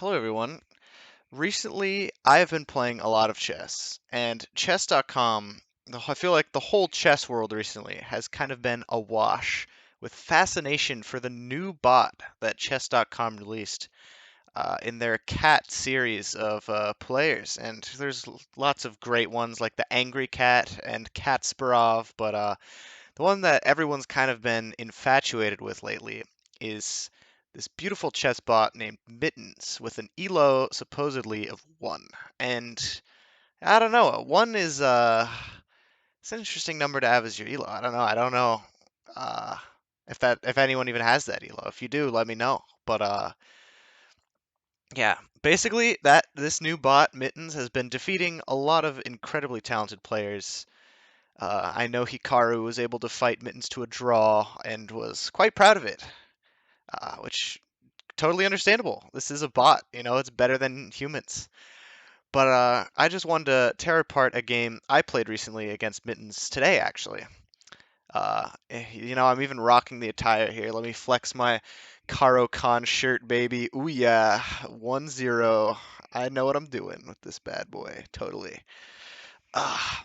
Hello, everyone. Recently, I have been playing a lot of chess, and chess.com, I feel like the whole chess world recently has kind of been awash with fascination for the new bot that chess.com released in their cat series of players. And there's lots of great ones like the Angry Cat and Katsparov, but the one that everyone's kind of been infatuated with lately is this beautiful chess bot named Mittens with an elo supposedly of 1. And I don't know, 1 is it's an interesting number to have as your elo. I don't know uh if anyone even has that elo. If you do, let me know. But yeah, basically that this new bot Mittens has been defeating a lot of incredibly talented players. I know Hikaru was able to fight Mittens to a draw and was quite proud of it, which totally understandable. This is a bot, it's better than humans. But I just wanted to tear apart a game I played recently against Mittens today, actually. I'm even rocking the attire here. Let me flex my Karo Khan shirt, baby. Ooh yeah, 1-0. I know what I'm doing with this bad boy, totally. Ah,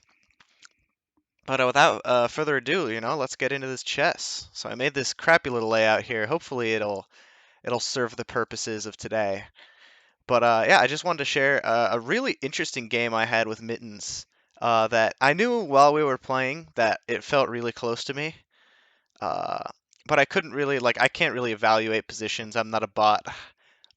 But without further ado, let's get into this chess. So I made this crappy little layout here. Hopefully it'll serve the purposes of today. But yeah, I just wanted to share a really interesting game I had with Mittens that I knew while we were playing that it felt really close to me. Uh, but I couldn't really I can't really evaluate positions. I'm not a bot.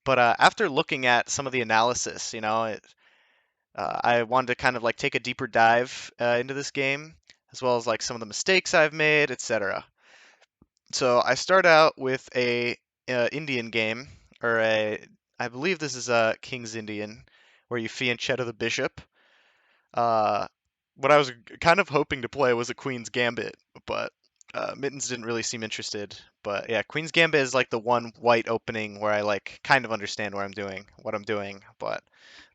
But after looking at some of the analysis, I wanted to kind of take a deeper dive into this game, as well as some of the mistakes I've made, etc. So I start out with a Indian game, or I believe this is a King's Indian, where you fianchetto the bishop. Uh, what I was kind of hoping to play was a Queen's Gambit, but Mittens didn't really seem interested. But yeah, Queen's Gambit is the one white opening where I kind of understand what I'm doing, but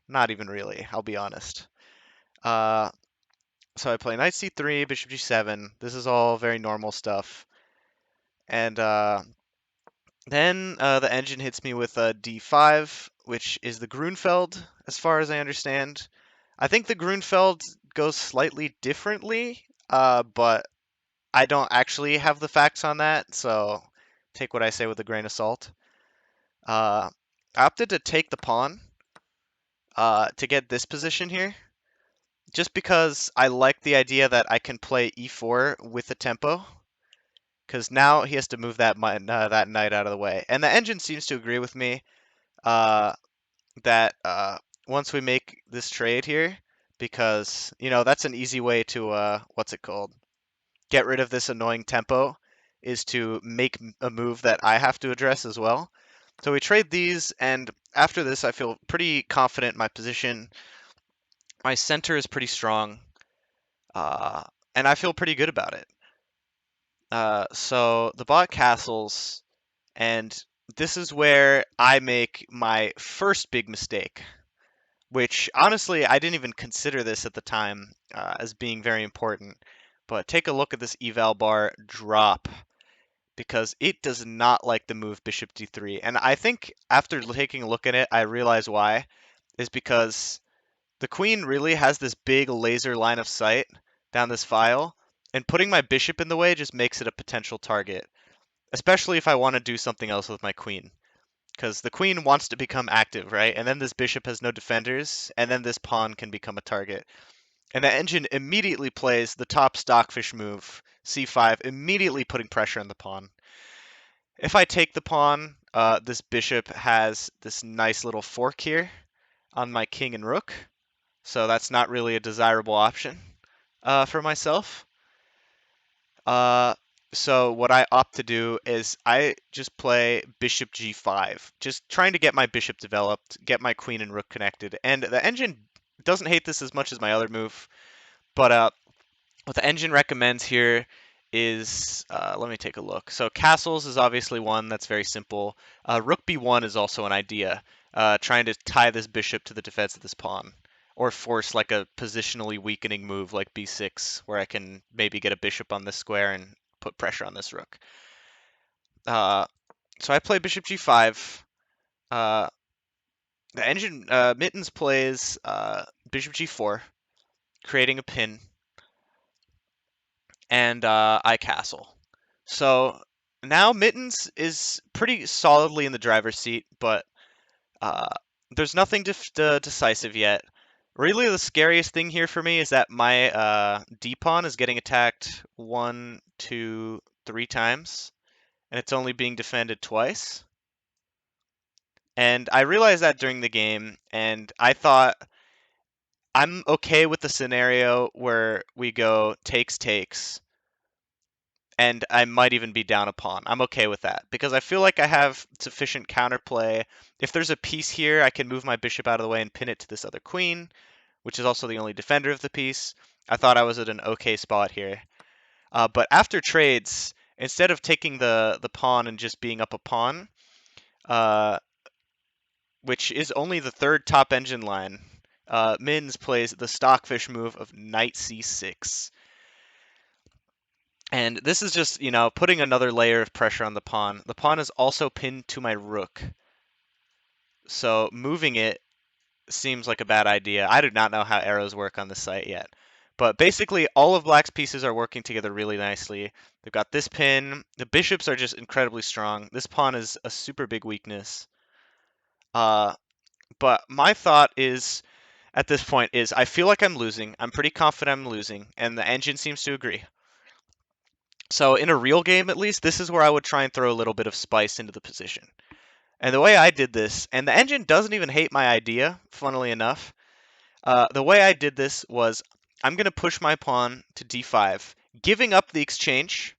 not even really. I'll be honest. Uh, so I play knight c3, bishop g7. This is all very normal stuff. And then the engine hits me with a d5, which is the Grunfeld, as far as I understand. I think the Grunfeld goes slightly differently, but I don't actually have the facts on that, so take what I say with a grain of salt. I opted to take the pawn to get this position here, just because I like the idea that I can play e4 with the tempo, because now he has to move that knight out of the way. And the engine seems to agree with me uh, that once we make this trade here, because that's an easy way to what's it called? Get rid of this annoying tempo, is to make a move that I have to address as well. So we trade these, and after this, I feel pretty confident in my position. My center is pretty strong, uh, and I feel pretty good about it. So the bot castles, and this is where I make my first big mistake, which honestly I didn't even consider this at the time as being very important. But take a look at this eval bar drop, because it does not like the move bishop d3. And I think after taking a look at it, I realize why, is because the queen really has this big laser line of sight down this file, and putting my bishop in the way just makes it a potential target, especially if I want to do something else with my queen. Because the queen wants to become active, right? And then this bishop has no defenders, and then this pawn can become a target. And the engine immediately plays the top stockfish move, c5, immediately putting pressure on the pawn. If I take the pawn, this bishop has this nice little fork here on my king and rook, so that's not really a desirable option for myself. Uh, so what I opt to do is I just play bishop g5, just trying to get my bishop developed, get my queen and rook connected. And the engine doesn't hate this as much as my other move, but what the engine recommends here is, let me take a look. So castles is obviously one that's very simple. Rook b1 is also an idea, trying to tie this bishop to the defense of this pawn, or force a positionally weakening move like b6, where I can maybe get a bishop on this square and put pressure on this rook. Uh, so I play bishop g5. Uh, The engine Mittens plays bishop g4, creating a pin, and I castle. So now Mittens is pretty solidly in the driver's seat, but uh, there's nothing decisive yet. Really, the scariest thing here for me is that my D pawn is getting attacked 1, 2, 3 times, and it's only being defended twice. And I realized that during the game, and I thought I'm okay with the scenario where we go takes, and I might even be down a pawn. I'm okay with that because I feel like I have sufficient counterplay. If there's a piece here, I can move my bishop out of the way and pin it to this other queen, which is also the only defender of the piece. I thought I was at an okay spot here. But after trades, instead of taking the pawn and just being up a pawn, uh, which is only the third top engine line, Mins plays the stockfish move of knight c6. And this is just, putting another layer of pressure on the pawn. The pawn is also pinned to my rook. So moving it seems like a bad idea. I do not know how arrows work on this site yet. But basically, all of black's pieces are working together really nicely. They've got this pin. The bishops are just incredibly strong. This pawn is a super big weakness. But my thought is, at this point, is I feel like I'm losing. I'm pretty confident I'm losing, and the engine seems to agree. So in a real game, at least, this is where I would try and throw a little bit of spice into the position. And the way I did this, and the engine doesn't even hate my idea, funnily enough. The way I did this was I'm going to push my pawn to d5, giving up the exchange.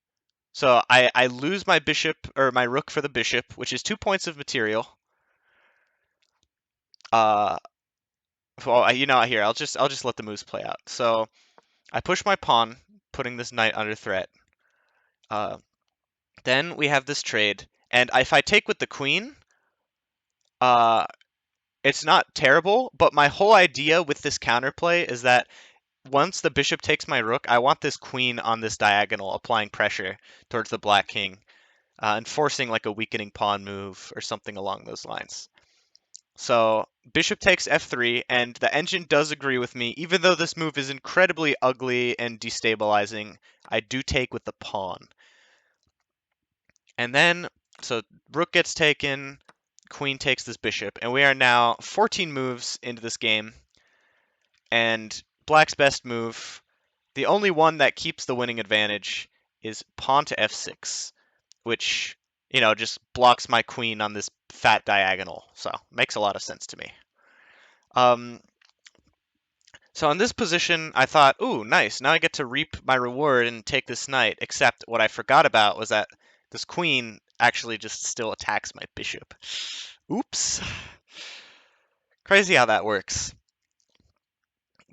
So I lose my bishop, or my rook for the bishop, which is 2 points of material. Well, here, I'll just let the moves play out. So I push my pawn, putting this knight under threat. Then we have this trade, and if I take with the queen, it's not terrible, but my whole idea with this counterplay is that once the bishop takes my rook, I want this queen on this diagonal, applying pressure towards the black king, and forcing like a weakening pawn move or something along those lines. So bishop takes f3, and the engine does agree with me. Even though this move is incredibly ugly and destabilizing, I do take with the pawn. And then, so rook gets taken, queen takes this bishop, and we are now 14 moves into this game. And black's best move, the only one that keeps the winning advantage, is pawn to f6, which, just blocks my queen on this fat diagonal. So makes a lot of sense to me. So in this position, I thought, ooh, nice. Now I get to reap my reward and take this knight. Except what I forgot about was that this queen actually just still attacks my bishop. Oops. Crazy how that works.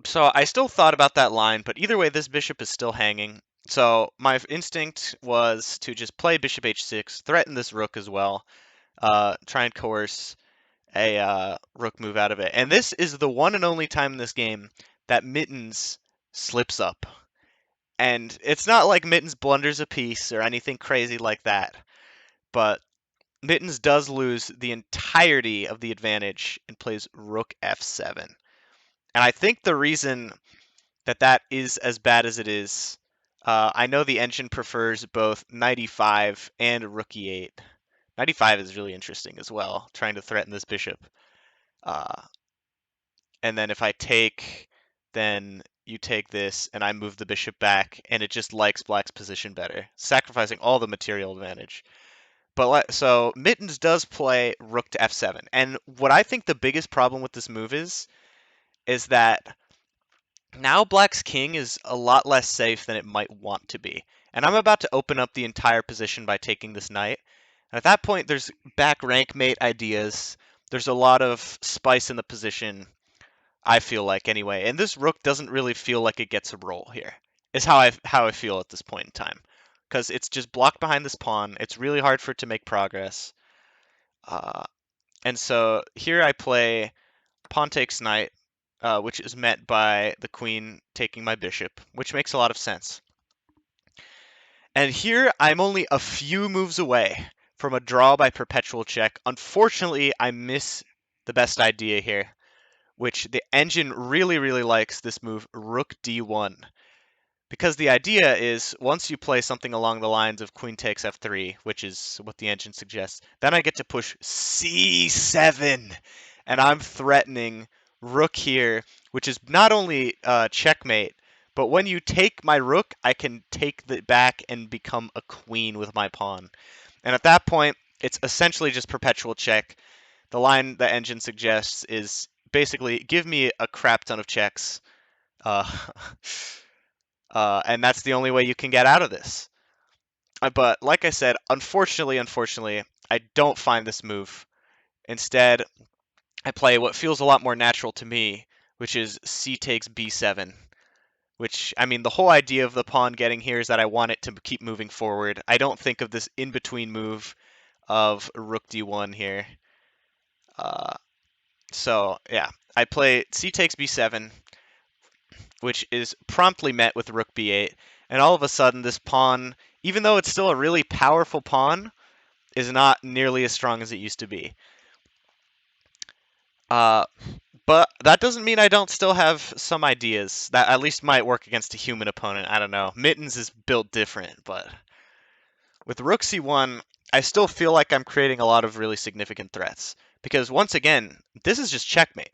So I still thought about that line, but either way, this bishop is still hanging. So my instinct was to just play bishop h6, threaten this rook as well, try and coerce a rook move out of it. And this is the one and only time in this game that Mittens slips up. And it's not like Mittens blunders a piece or anything crazy like that, but Mittens does lose the entirety of the advantage and plays rook f7. And I think the reason that is as bad as it is, I know the engine prefers both knight e5 and rook e8. Knight e5 is really interesting as well, trying to threaten this bishop. And then if I take, then you take this, and I move the bishop back, and it just likes black's position better, sacrificing all the material advantage. But so Mittens does play rook to f7, and what I think the biggest problem with this move is that now black's king is a lot less safe than it might want to be. And I'm about to open up the entire position by taking this knight. And at that point, there's back rank mate ideas. There's a lot of spice in the position, I feel like, anyway. And this rook doesn't really feel like it gets a roll here, is how I feel at this point in time. Because it's just blocked behind this pawn. It's really hard for it to make progress. And so here I play pawn takes knight, which is met by the queen taking my bishop, which makes a lot of sense. And here I'm only a few moves away from a draw by perpetual check. Unfortunately, I miss the best idea here, which the engine really, really likes this move, rook d1. Because the idea is once you play something along the lines of queen takes f3, which is what the engine suggests, then I get to push c7, and I'm threatening rook here, which is not only checkmate, but when you take my rook, I can take it back and become a queen with my pawn. And at that point, it's essentially just perpetual check. The line the engine suggests is basically give me a crap ton of checks. Uh, and that's the only way you can get out of this. But like I said, unfortunately, I don't find this move. Instead, I play what feels a lot more natural to me, which is c takes b7. Which, I mean, the whole idea of the pawn getting here is that I want it to keep moving forward. I don't think of this in-between move of rook d1 here. Uh, so, yeah, I play c takes b7, which is promptly met with rook b8, and all of a sudden this pawn, even though it's still a really powerful pawn, is not nearly as strong as it used to be. Uh, but that doesn't mean I don't still have some ideas that at least might work against a human opponent. I don't know. Mittens is built different, but with rook c1, I still feel like I'm creating a lot of really significant threats. Because once again, this is just checkmate.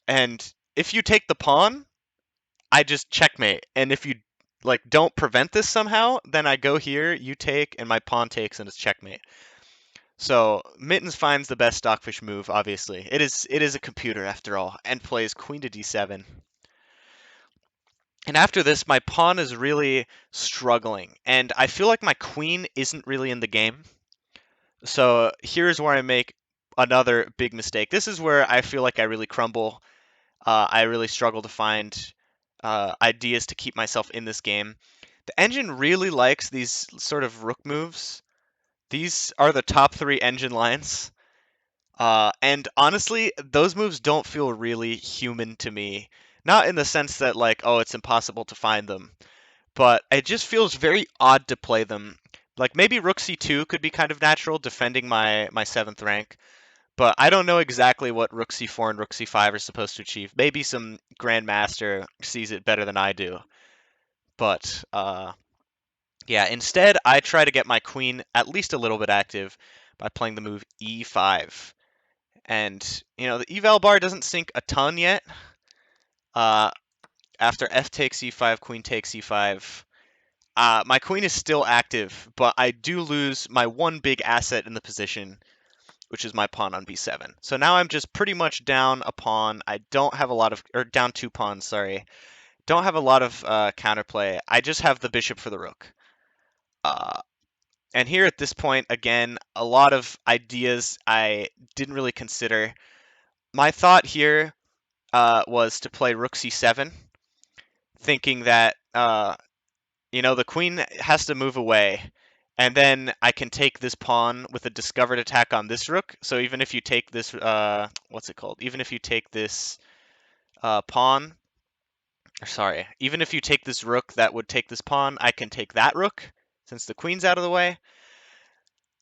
And if you take the pawn, I just checkmate. And if you like don't prevent this somehow, then I go here, you take, and my pawn takes, and it's checkmate. So Mittens finds the best stockfish move, obviously. It is a computer after all, and plays queen to d7. And after this, my pawn is really struggling, and I feel like my queen isn't really in the game. So here's where I make another big mistake. This is where I feel like I really crumble. I really struggle to find ideas to keep myself in this game. The engine really likes these sort of rook moves. These are the top 3 engine lines. And honestly, those moves don't feel really human to me. Not in the sense that, like, oh, it's impossible to find them, but it just feels very odd to play them. Like, maybe Rook C2 could be kind of natural, defending my 7th rank, but I don't know exactly what Rook C4 and Rook C5 are supposed to achieve. Maybe some Grandmaster sees it better than I do. But, yeah, instead, I try to get my queen at least a little bit active by playing the move E5. And, you know, the eval bar doesn't sync a ton yet. After f takes e5, queen takes e5, my queen is still active, but I do lose my one big asset in the position, which is my pawn on b7. So now I'm just pretty much down a pawn. I don't have a lot of, or down 2 pawns, sorry. Don't have a lot of counterplay. I just have the bishop for the rook. And here at this point, again, a lot of ideas I didn't really consider. My thought here was to play rook c7, thinking that you know, the queen has to move away, and then I can take this pawn with a discovered attack on this rook. So even if you take this, what's it called? Even if you take this pawn, or sorry, even if you take this rook that would take this pawn, I can take that rook since the queen's out of the way.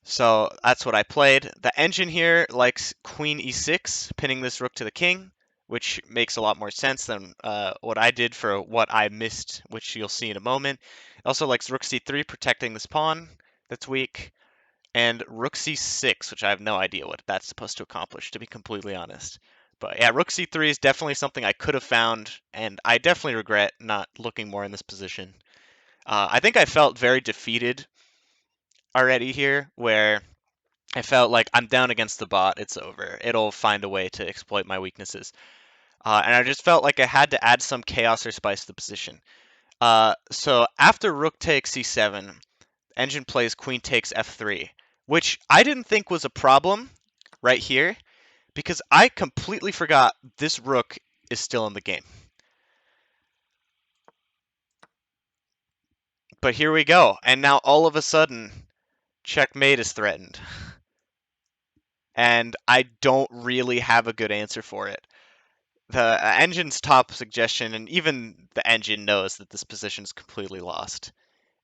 So that's what I played. The engine here likes queen e6, pinning this rook to the king, which makes a lot more sense than what I did for what I missed, which you'll see in a moment. It also likes rook c3, protecting this pawn that's weak, and rook c6, which I have no idea what that's supposed to accomplish, to be completely honest. But yeah, rook c3 is definitely something I could have found, and I definitely regret not looking more in this position. I think I felt very defeated already here, where I felt like I'm down against the bot. It's over. It'll find a way to exploit my weaknesses. And I just felt like I had to add some chaos or spice to the position. So after rook takes c7, engine plays queen takes f3, which I didn't think was a problem right here, because I completely forgot this rook is still in the game. But here we go. And now all of a sudden, checkmate is threatened. And I don't really have a good answer for it. The engine's top suggestion, and even the engine knows that this position is completely lost,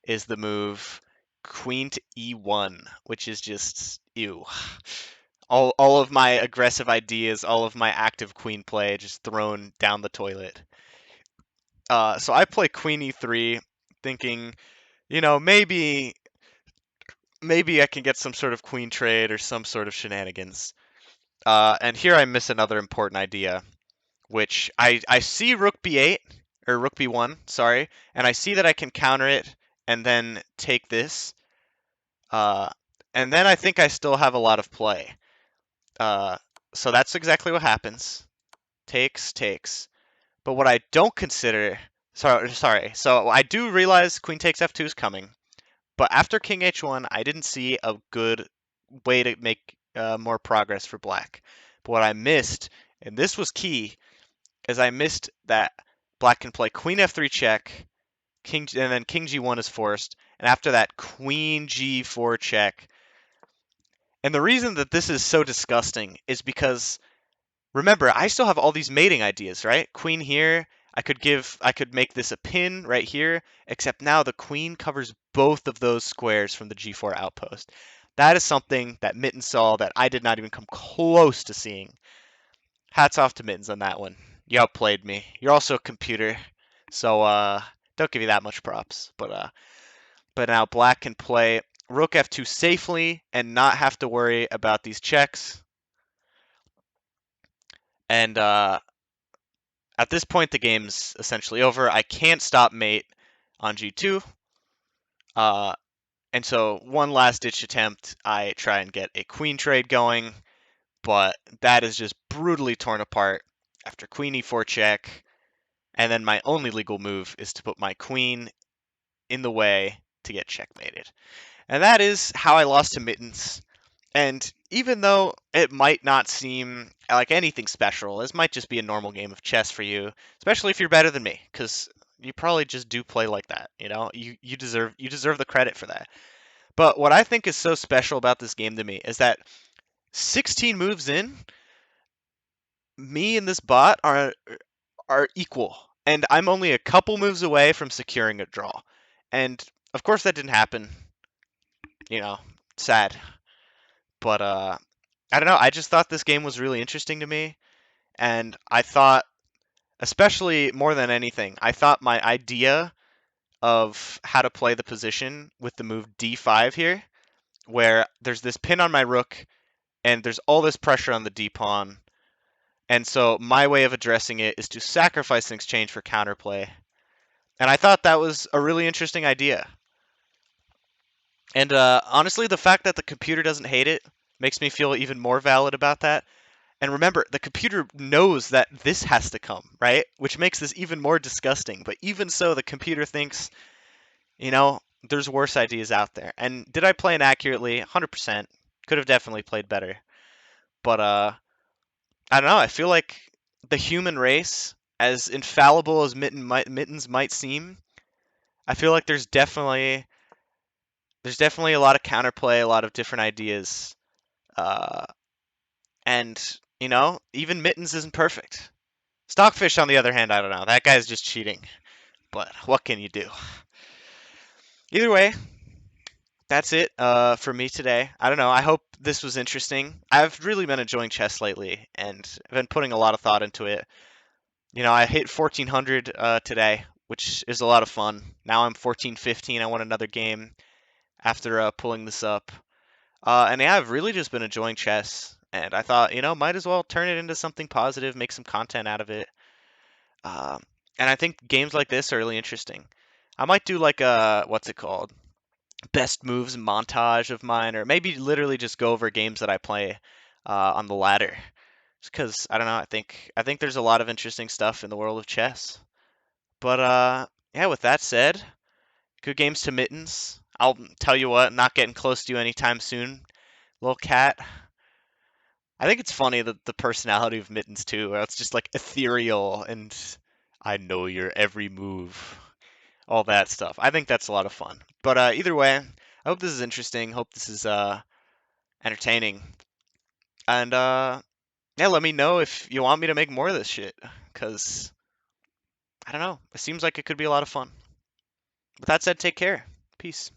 is the move queen to e1, which is just ew. All of my aggressive ideas, all of my active queen play just thrown down the toilet. So I play queen e3, thinking, maybe I can get some sort of queen trade or some sort of shenanigans. And here I miss another important idea, which I see rook b8 or rook b1, sorry, and I see that I can counter it and then take this. Uh, and then I think I still have a lot of play. Uh, so that's exactly what happens. Takes, takes. But what I don't consider, sorry. So I do realize queen takes f2 is coming. But after king h1, I didn't see a good way to make more progress for black. But what I missed, and this was key, is I missed that black can play queen f3 check, and then king g1 is forced, and after that queen g4 check. And the reason that this is so disgusting is because remember, I still have all these mating ideas, right? Queen here, I could make this a pin right here, except now the queen covers both of those squares from the g4 outpost. That is something that Mittens saw that I did not even come close to seeing. Hats off to Mittens on that one. You outplayed me. You're also a computer, so don't give you that much props. But now black can play rook f2 safely and not have to worry about these checks. And at this point, the game's essentially over. I can't stop mate on g2. And so one last ditch attempt, I try and get a queen trade going, but that is just brutally torn apart after queen e4 check. And then my only legal move is to put my queen in the way to get checkmated. And that is how I lost to Mittens. And even though it might not seem like anything special, this might just be a normal game of chess for you, especially if you're better than me, because you probably just do play like that. You deserve the credit for that. But what I think is so special about this game to me is that 16 moves in, me and this bot are equal, and I'm only a couple moves away from securing a draw. And of course that didn't happen. Sad. But I don't know. I just thought this game was really interesting to me, and I thought, especially more than anything, I thought my idea of how to play the position with the move d5 here, where there's this pin on my rook, and there's all this pressure on the d pawn, and so my way of addressing it is to sacrifice in exchange for counterplay. And I thought that was a really interesting idea. And honestly, the fact that the computer doesn't hate it makes me feel even more valid about that. And remember, the computer knows that this has to come, right? Which makes this even more disgusting. But even so, the computer thinks, there's worse ideas out there. And did I play inaccurately? 100%. Could have definitely played better. But I don't know. I feel like the human race, as infallible as Mittens might seem, I feel like there's definitely a lot of counterplay, a lot of different ideas. Uh, and, even Mittens isn't perfect. Stockfish, on the other hand, I don't know. That guy's just cheating. But what can you do? Either way, that's it for me today. I don't know. I hope this was interesting. I've really been enjoying chess lately, and I've been putting a lot of thought into it. I hit 1400 today, which is a lot of fun. Now I'm 1415. I want another game after pulling this up. And yeah, I've really just been enjoying chess. And I thought, might as well turn it into something positive, make some content out of it. Um, and I think games like this are really interesting. I might do like a, what's it called? Best moves montage of mine, or maybe literally just go over games that I play on the ladder. Just because, I don't know, I think there's a lot of interesting stuff in the world of chess. But yeah, with that said, good games to Mittens. I'll tell you what, not getting close to you anytime soon, little cat. I think it's funny that the personality of Mittens too, where it's just like ethereal and I know your every move, all that stuff. I think that's a lot of fun. But either way, I hope this is interesting. Hope this is entertaining. And yeah, let me know if you want me to make more of this shit, cause I don't know. It seems like it could be a lot of fun. With that said, take care. Peace.